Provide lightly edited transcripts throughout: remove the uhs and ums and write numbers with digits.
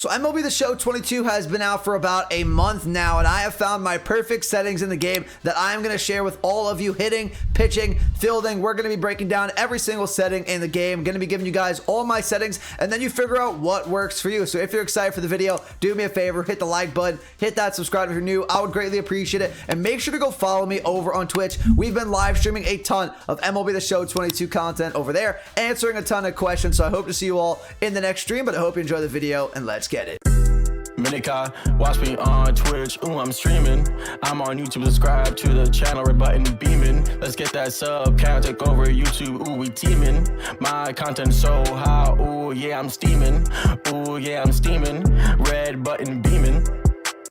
So MLB The Show 22 has been out for about a month now, and I have found my perfect settings in the game that I'm going to share with all of you. Hitting, pitching, fielding. We're going to be breaking down every single setting in the game. I'm going to be giving you guys all my settings, and then you figure out what works for you. So if you're excited for the video, do me a favor, hit the like button, hit that subscribe if you're new. I would greatly appreciate it, and make sure to go follow me over on Twitch. We've been live streaming a ton of MLB The Show 22 content over there, answering a ton of questions. So I hope to see you all in the next stream, but I hope you enjoy the video, and let's get it. Minika, watch me on Twitch, ooh, I'm streaming. I'm on YouTube, subscribe to the channel, red button beaming. Let's get that sub count, take over YouTube, ooh, we teaming. My content so hot, ooh, yeah, I'm steaming. Ooh, yeah, I'm steaming. Red button beaming.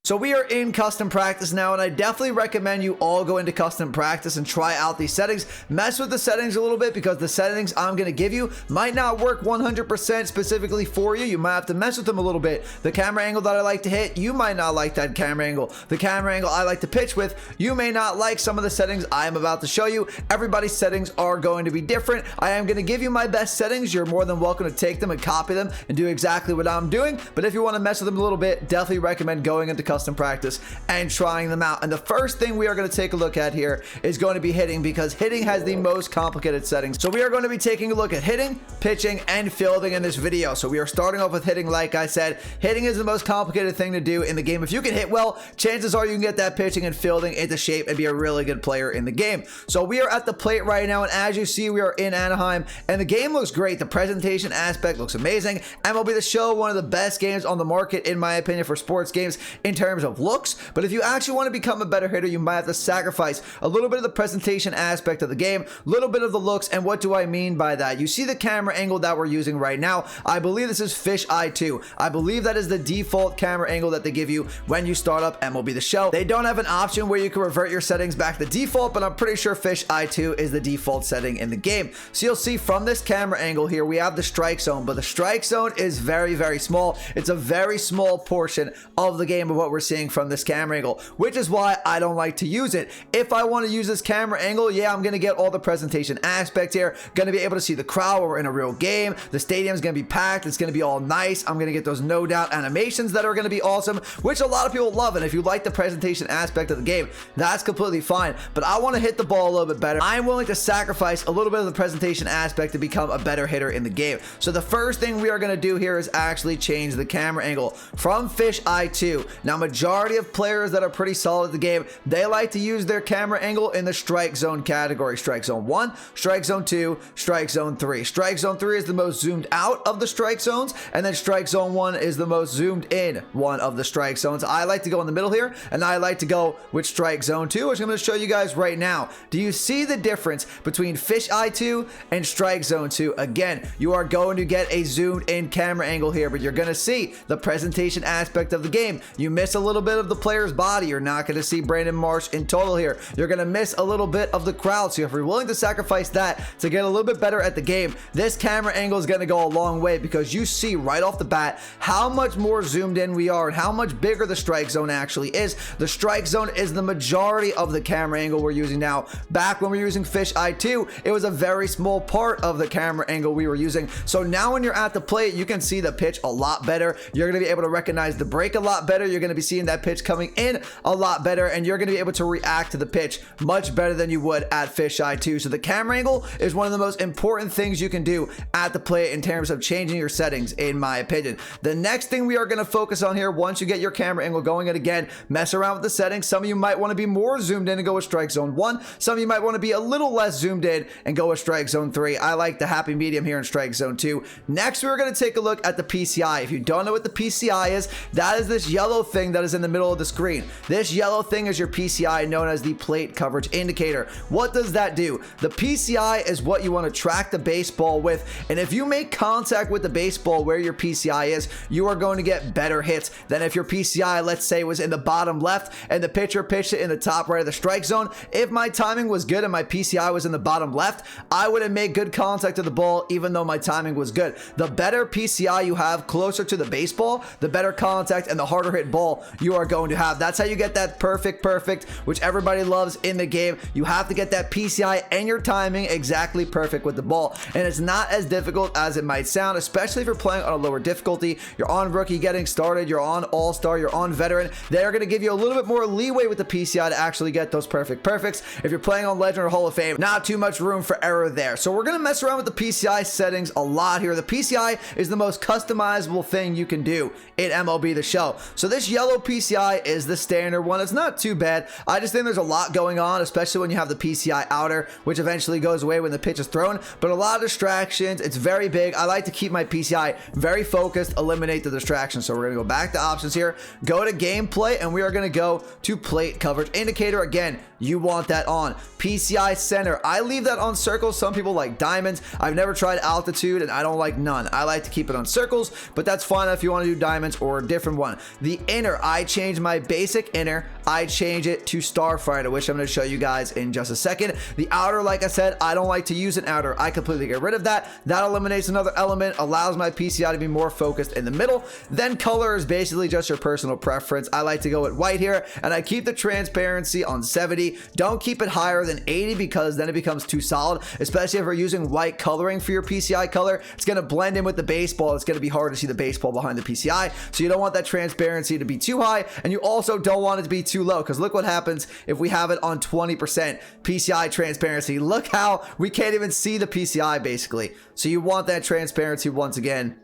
So we are in custom practice now, and I definitely recommend you all go into custom practice and try out these settings. Mess with the settings a little bit, because the settings I'm going to give you might not work 100% specifically for you. You might have to mess with them a little bit. The camera angle that I like to hit, you might not like that camera angle. The camera angle I like to pitch with, you may not like some of the settings I am about to show you. Everybody's settings are going to be different. I am going to give you my best settings. You're more than welcome to take them and copy them and do exactly what I'm doing. But if you want to mess with them a little bit, definitely recommend going into custom practice and trying them out. And the first thing we are going to take a look at here is going to be hitting, because hitting has the most complicated settings. So we are going to be taking a look at hitting, pitching, and fielding in this video. So we are starting off with hitting. Like I said, hitting is the most complicated thing to do in the game. If you can hit well, chances are you can get that pitching and fielding into shape and be a really good player in the game. So we are at the plate right now, and as you see, we are in Anaheim, and the game looks great. The presentation aspect looks amazing. MLB The Show, one of the best games on the market in my opinion for sports games in terms of looks. But if you actually want to become a better hitter, you might have to sacrifice a little bit of the presentation aspect of the game, a little bit of the looks. And what do I mean by that? You see the camera angle that we're using right now. I believe this is fisheye 2. I believe that is the default camera angle that they give you when you start up MLB The Show. They don't have an option where you can revert your settings back to default, but I'm pretty sure fisheye 2 is the default setting in the game. So you'll see from this camera angle here, we have the strike zone, but the strike zone is very, very small. It's a very small portion of the game of what we're seeing from this camera angle, which is why I don't like to use it. If I want to use this camera angle, yeah, I'm going to get all the presentation aspect here, going to be able to see the crowd where we're in a real game. The stadium's going to be packed. It's going to be all nice. I'm going to get those no doubt animations that are going to be awesome, which a lot of people love. And if you like the presentation aspect of the game, that's completely fine. But I want to hit the ball a little bit better. I'm willing to sacrifice a little bit of the presentation aspect to become a better hitter in the game. So the first thing we are going to do here is actually change the camera angle from fisheye 2. Now, majority of players that are pretty solid at the game, they like to use their camera angle in the strike zone category. Strike zone 1, strike zone 2, strike zone 3. Strike zone 3 is the most zoomed out of the strike zones, and then strike zone 1 is the most zoomed in one of the strike zones. I like to go in the middle here, and I like to go with strike zone 2, which I'm going to show you guys right now. Do you see the difference between fisheye 2 and strike zone 2? Again, you are going to get a zoomed in camera angle here, but you're going to see the presentation aspect of the game. You miss a little bit of the player's body. You're not going to see Brandon Marsh in total here. You're going to miss a little bit of the crowd. So if you're willing to sacrifice that to get a little bit better at the game, this camera angle is going to go a long way, because you see right off the bat how much more zoomed in we are and how much bigger the strike zone actually is. The strike zone is the majority of the camera angle we're using now. Back when we were using fisheye 2, it was a very small part of the camera angle we were using. So now when you're at the plate, you can see the pitch a lot better. You're going to be able to recognize the break a lot better. You're going to be seeing that pitch coming in a lot better, and you're going to be able to react to the pitch much better than you would at fisheye 2. So the camera angle is one of the most important things you can do at the plate in terms of changing your settings, in my opinion. The next thing we are going to focus on here, once you get your camera angle going, and again, mess around with the settings. Some of you might want to be more zoomed in and go with strike zone 1. Some of you might want to be a little less zoomed in and go with strike zone 3. I like the happy medium here in strike zone 2. Next, we're going to take a look at the PCI. If you don't know what the PCI is, that is this yellow thing that is in the middle of the screen. This yellow thing is your PCI, known as the plate coverage indicator. What does that do? The PCI is what you want to track the baseball with, and if you make contact with the baseball where your PCI is, you are going to get better hits than if your PCI, let's say, was in the bottom left and the pitcher pitched it in the top right of the strike zone. If my timing was good and my PCI was in the bottom left, I would have made good contact to the ball even though my timing was good. The better PCI you have closer to the baseball, the better contact and the harder hit ball ball you are going to have. That's how you get that perfect, which everybody loves in the game. You have to get that PCI and your timing exactly perfect with the ball. And it's not as difficult as it might sound, especially if you're playing on a lower difficulty. You're on rookie getting started, you're on all-star, you're on veteran. They're going to give you a little bit more leeway with the PCI to actually get those perfects. If you're playing on Legend or Hall of Fame, not too much room for error there. So we're going to mess around with the PCI settings a lot here. The PCI is the most customizable thing you can do in MLB The Show. So this yellow PCI is the standard one. It's not too bad. I just think there's a lot going on, especially when you have the PCI outer, which eventually goes away when the pitch is thrown, but a lot of distractions. It's very big. I like to keep my PCI very focused, eliminate the distractions. So we're going to go back to options here, go to gameplay, and we are going to go to plate coverage indicator. Again, you want that on. PCI center, I leave that on circles. Some people like diamonds. I've never tried altitude and I don't like none. I like to keep it on circles, but that's fine if you want to do diamonds or a different one. The inner, I change my basic inner, I change it to Starfighter, which I'm going to show you guys in just a second. The outer, like I said, I don't like to use an outer. I completely get rid of that. That eliminates another element, allows my PCI to be more focused in the middle. Then color is basically just your personal preference. I like to go with white here, and I keep the transparency on 70. Don't keep it higher than 80 because then it becomes too solid, especially if you're using white coloring for your PCI color. It's going to blend in with the baseball. It's going to be hard to see the baseball behind the PCI, so you don't want that transparency to be too high, and you also don't want it to be too low, because look what happens if we have it on 20% PCI transparency. Look how we can't even see the PCI basically. So you want that transparency once again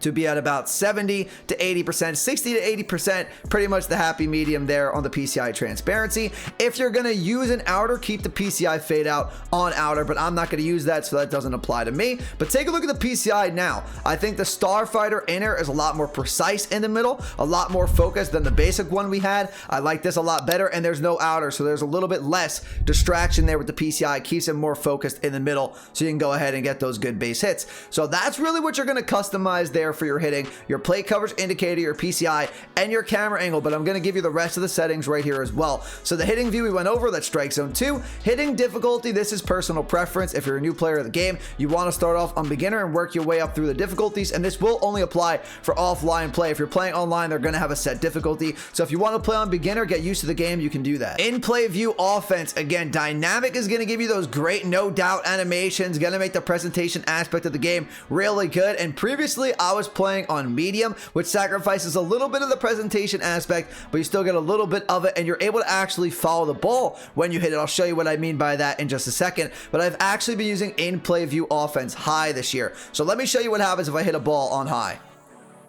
to be at about 70 to 80%, 60 to 80%, pretty much the happy medium there on the PCI transparency. If you're going to use an outer, keep the PCI fade out on outer, but I'm not going to use that, so that doesn't apply to me. But take a look at the PCI now. I think the Starfighter inner is a lot more precise in the middle, a lot more focused than the basic one we had. I like this a lot better, and there's no outer, so there's a little bit less distraction there with the PCI. It keeps it more focused in the middle, so you can go ahead and get those good base hits. So that's really what you're going to customize there for your hitting, your plate coverage indicator, your PCI, and your camera angle. But I'm going to give you the rest of the settings right here as well. So the hitting view we went over, that's strike zone 2. Hitting difficulty, this is personal preference. If you're a new player of the game, you want to start off on beginner and work your way up through the difficulties, and this will only apply for offline play. If you're playing online, they're going to have a set difficulty. So if you want to play on beginner, get used to the game, you can do that. In play view offense, again, dynamic is going to give you those great no doubt animations, going to make the presentation aspect of the game really good. And previously I was playing on medium, which sacrifices a little bit of the presentation aspect, but you still get a little bit of it, and you're able to actually follow the ball when you hit it. I'll show you what I mean by that in just a second, but I've actually been using in play view offense high this year. So let me show you what happens if I hit a ball on high.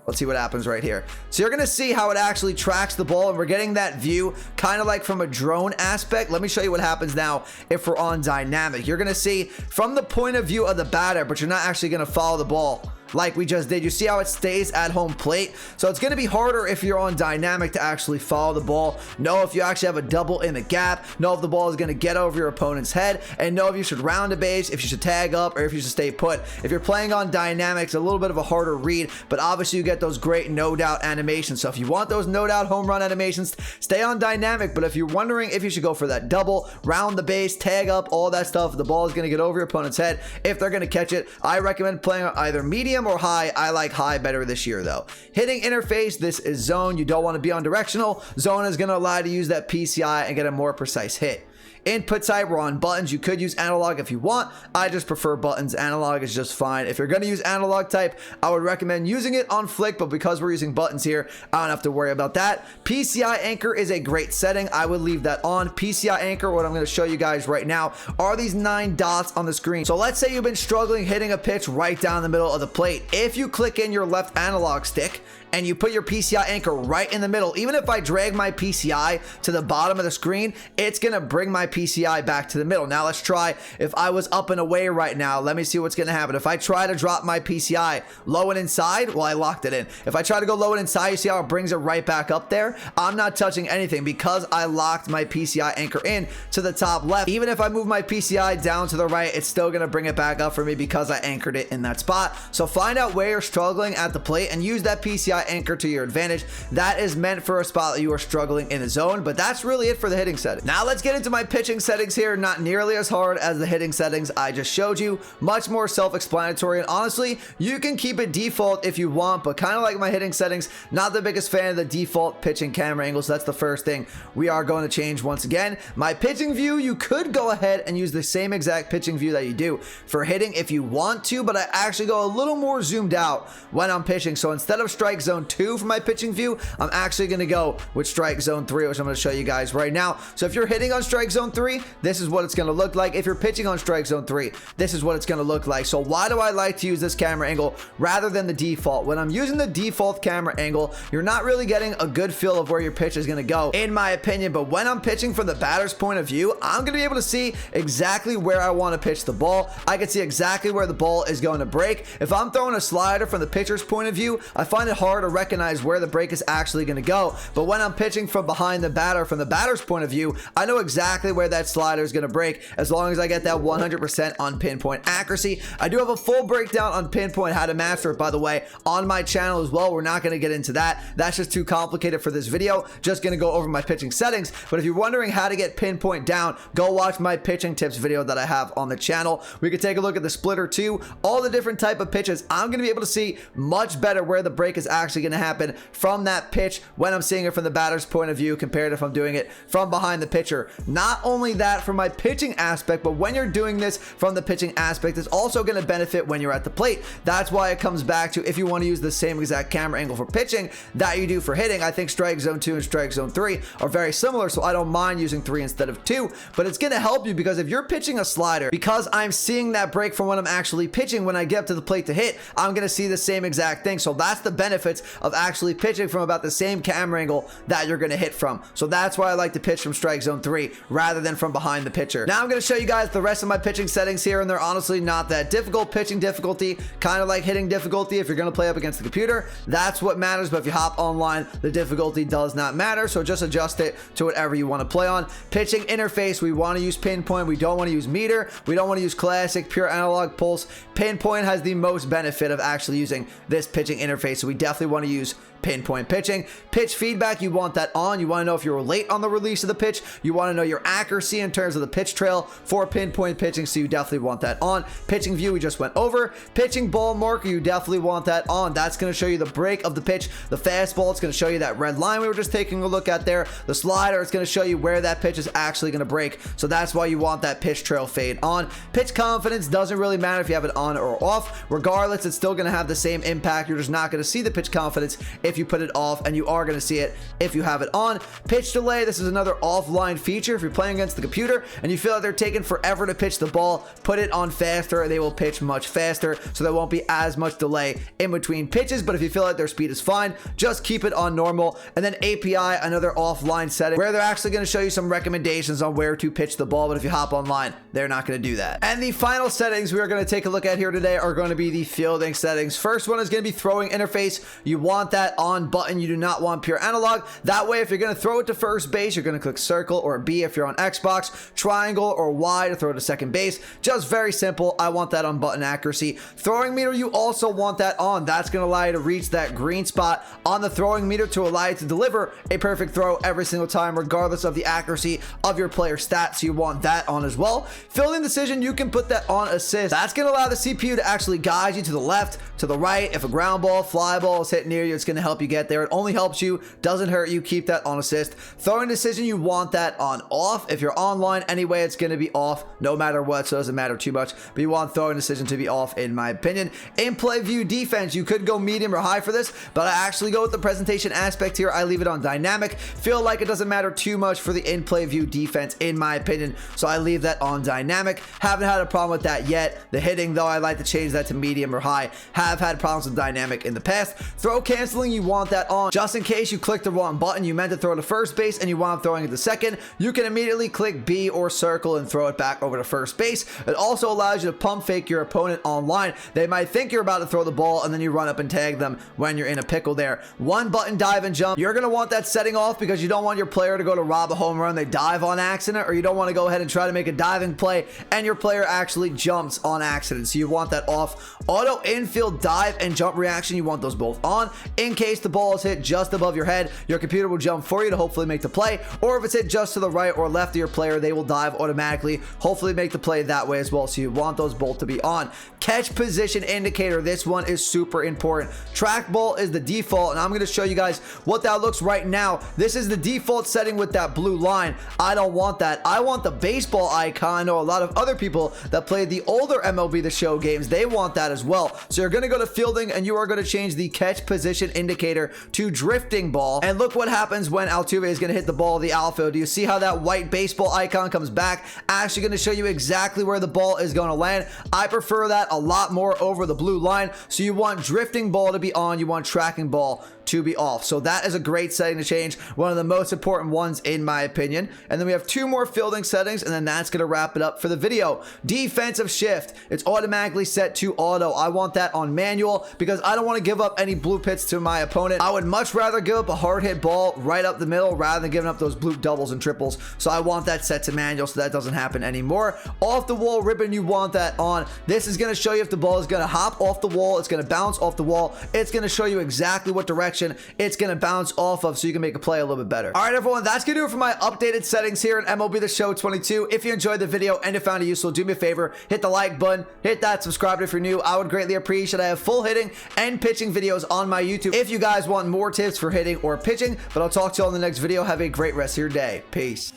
Let's see what happens right here. So you're going to see how it actually tracks the ball, and we're getting that view kind of like from a drone aspect. Let me show you what happens now if we're on dynamic. You're going to see from the point of view of the batter, but you're not actually going to follow the ball like we just did. You see how it stays at home plate? So it's going to be harder if you're on dynamic to actually follow the ball, know if you actually have a double in the gap, know if the ball is going to get over your opponent's head, and know if you should round a base, if you should tag up, or if you should stay put. If you're playing on dynamic, it's a little bit of a harder read, but obviously you get those great no doubt animations. So if you want those no doubt home run animations, stay on dynamic. But if you're wondering if you should go for that double, round the base, tag up, all that stuff, the ball is going to get over your opponent's head if they're going to catch it. I recommend playing on either medium or high. I like high better this year though. Hitting interface, this is zone. You don't want to be on directional. Zone is going to allow you to use that PCI and get a more precise hit. Input type, we're on buttons. You could use analog if you want. I just prefer buttons. Analog is just fine. If you're going to use analog type, I would recommend using it on flick, but because we're using buttons here, I don't have to worry about that. PCI anchor is a great setting. I would leave that on. PCI anchor, what I'm going to show you guys right now are these 9 dots on the screen. So let's say you've been struggling hitting a pitch right down the middle of the plate. If you click in your left analog stick and you put your PCI anchor right in the middle, even if I drag my PCI to the bottom of the screen, it's going to bring my PCI back to the middle. Now let's try if I was up and away right now. Let me see what's going to happen. If I try to drop my PCI low and inside, well, I locked it in. If I try to go low and inside, you see how it brings it right back up there? I'm not touching anything because I locked my PCI anchor in to the top left. Even if I move my PCI down to the right, it's still going to bring it back up for me because I anchored it in that spot. So find out where you're struggling at the plate and use that PCI try anchor to your advantage. That is meant for a spot that you are struggling in the zone, but that's really it for the hitting setting. Now let's get into my pitching settings here. Not nearly as hard as the hitting settings I just showed you, much more self-explanatory, and honestly, you can keep it default if you want, but kind of like my hitting settings, not the biggest fan of the default pitching camera angles. That's the first thing we are going to change once again. My pitching view, you could go ahead and use the same exact pitching view that you do for hitting if you want to, but I actually go a little more zoomed out when I'm pitching. So instead of strike zone 2 for my pitching view, I'm actually going to go with strike zone 3, which I'm going to show you guys right now. So if you're hitting on strike zone 3, this is what it's going to look like. If you're pitching on strike zone 3, this is what it's going to look like. So why do I like to use this camera angle rather than the default? When I'm using the default camera angle, you're not really getting a good feel of where your pitch is going to go, in my opinion. But when I'm pitching from the batter's point of view, I'm going to be able to see exactly where I want to pitch the ball. I can see exactly where the ball is going to break. If I'm throwing a slider from the pitcher's point of view, I find it hard to recognize where the break is actually going to go. But when I'm pitching from behind the batter, from the batter's point of view, I know exactly where that slider is going to break as long as I get that 100% on pinpoint accuracy. I do have a full breakdown on pinpoint, how to master it, by the way, on my channel as well. We're not going to get into that. That's just too complicated for this video. Just going to go over my pitching settings. But if you're wondering how to get pinpoint down, go watch my pitching tips video that I have on the channel. We could take a look at the splitter too, all the different type of pitches. I'm going to be able to see much better where the break is actually going to happen from that pitch when I'm seeing it from the batter's point of view compared to if I'm doing it from behind the pitcher. Not only that for my pitching aspect, but when you're doing this from the pitching aspect, it's also going to benefit when you're at the plate. That's why it comes back to, if you want to use the same exact camera angle for pitching that you do for hitting, I think strike zone 2 and strike zone 3 are very similar, so I don't mind using 3 instead of 2. But it's going to help you because if you're pitching a slider, because I'm seeing that break from when I'm actually pitching, when I get up to the plate to hit, I'm going to see the same exact thing. So that's the benefits of actually pitching from about the same camera angle that you're going to hit from. So that's why I like to pitch from strike zone 3 rather than from behind the pitcher. Now I'm going to show you guys the rest of my pitching settings here, and they're honestly not that difficult. Pitching difficulty, kind of like hitting difficulty. If you're going to play up against the computer, that's what matters. But if you hop online, the difficulty does not matter. So just adjust it to whatever you want to play on. Pitching interface, we want to use pinpoint. We don't want to use meter. We don't want to use classic, pure analog pulse. Pinpoint has the most benefit of actually using this pitching interface, so we definitely want to use pinpoint pitching. Pitch feedback, you want that on. You want to know if you're late on the release of the pitch. You want to know your accuracy in terms of the pitch trail for pinpoint pitching, so you definitely want that on. Pitching view, we just went over. Pitching ball marker, you definitely want that on. That's going to show you the break of the pitch. The fastball, it's going to show you that red line we were just taking a look at there. The slider, it's going to show you where that pitch is actually going to break, so that's why you want that pitch trail fade on. Pitch confidence, doesn't really matter if you have it on or off. Regardless, it's still going to have the same impact. You're just not going to see the pitch confidence if you put it off, and you are going to see it if you have it on. Pitch delay, this is another offline feature. If you're playing against the computer and you feel like they're taking forever to pitch the ball, put it on faster. They will pitch much faster, so there won't be as much delay in between pitches. But if you feel like their speed is fine, just keep it on normal. And then API, another offline setting where they're actually going to show you some recommendations on where to pitch the ball, but if you hop online, they're not going to do that. And the final settings we are going to take a look at here today are going to be the fielding settings. First one is going to be throwing interface. You want that on button. You do not want pure analog. That way, if you're going to throw it to first base, you're going to click circle or B if you're on Xbox, triangle or Y to throw to second base. Just very simple. I want that on button accuracy. Throwing meter, you also want that on. That's going to allow you to reach that green spot on the throwing meter to allow you to deliver a perfect throw every single time, regardless of the accuracy of your player stats. So you want that on as well. Fielding decision, you can put that on assist. That's going to allow the CPU to actually guide you to the left, to the right. If a ground ball, fly ball is hit near you, it's going to help you get there. It only helps you, doesn't hurt you. Keep that on assist. Throwing decision, you want that on off. If you're online anyway, it's going to be off no matter what, so it doesn't matter too much, but you want throwing decision to be off, in my opinion. In play view defense, you could go medium or high for this, but I actually go with the presentation aspect here. I leave it on dynamic. Feel like it doesn't matter too much for the in play view defense, in my opinion, so I leave that on dynamic. Haven't had a problem with that yet. The hitting, though, I like to change that to medium or high. Have had problems with dynamic in the past. Throw canceling, you want that on. Just in case you click the wrong button, you meant to throw to first base and you wound up throwing it to second, you can immediately click B or circle and throw it back over to first base. It also allows you to pump fake your opponent online. They might think you're about to throw the ball and then you run up and tag them when you're in a pickle there. One button dive and jump. You're going to want that setting off because you don't want your player to go to rob a home run, they dive on accident, or you don't want to go ahead and try to make a diving play and your player actually jumps on accident. So you want that off. Auto infield dive and jump reaction, you want those both on. on. In case the ball is hit just above your head, your computer will jump for you to hopefully make the play, or if it's hit just to the right or left of your player, they will dive automatically, hopefully make the play that way as well. So you want those both to be on. Catch position indicator, this one is super important. Trackball is the default, and I'm going to show you guys what that looks right now. This is the default setting with that blue line. I don't want that. I want the baseball icon. I know a lot of other people that play the older MLB The Show games, they want that as well. So you're going to go to fielding, and you are going to change the catch position indicator to drifting ball. And look what happens when Altuve is going to hit the ball of the outfield. Do you see how that white baseball icon comes back? Actually going to show you exactly where the ball is going to land. I prefer that a lot more over the blue line. So you want drifting ball to be on, you want tracking ball to be off. So that is a great setting to change, one of the most important ones in my opinion. And then we have two more fielding settings, and then that's going to wrap it up for the video. Defensive shift, it's automatically set to auto. I want that on manual because I don't want to give up any blue pits to my opponent. I would much rather give up a hard hit ball right up the middle rather than giving up those blue doubles and triples. So I want that set to manual so that doesn't happen anymore. Off the wall ribbon, you want that on. This is going to show you if the ball is going to hop off the wall, it's going to bounce off the wall, it's going to show you exactly what direction it's going to bounce off of so you can make a play a little bit better. All right, everyone, that's going to do it for my updated settings here in MLB The Show 22. If you enjoyed the video and you found it useful, do me a favor, hit the like button, hit that subscribe if you're new. I would greatly appreciate it. I have full hitting and pitching videos on my YouTube if you guys want more tips for hitting or pitching, but I'll talk to you all in the next video. Have a great rest of your day. Peace.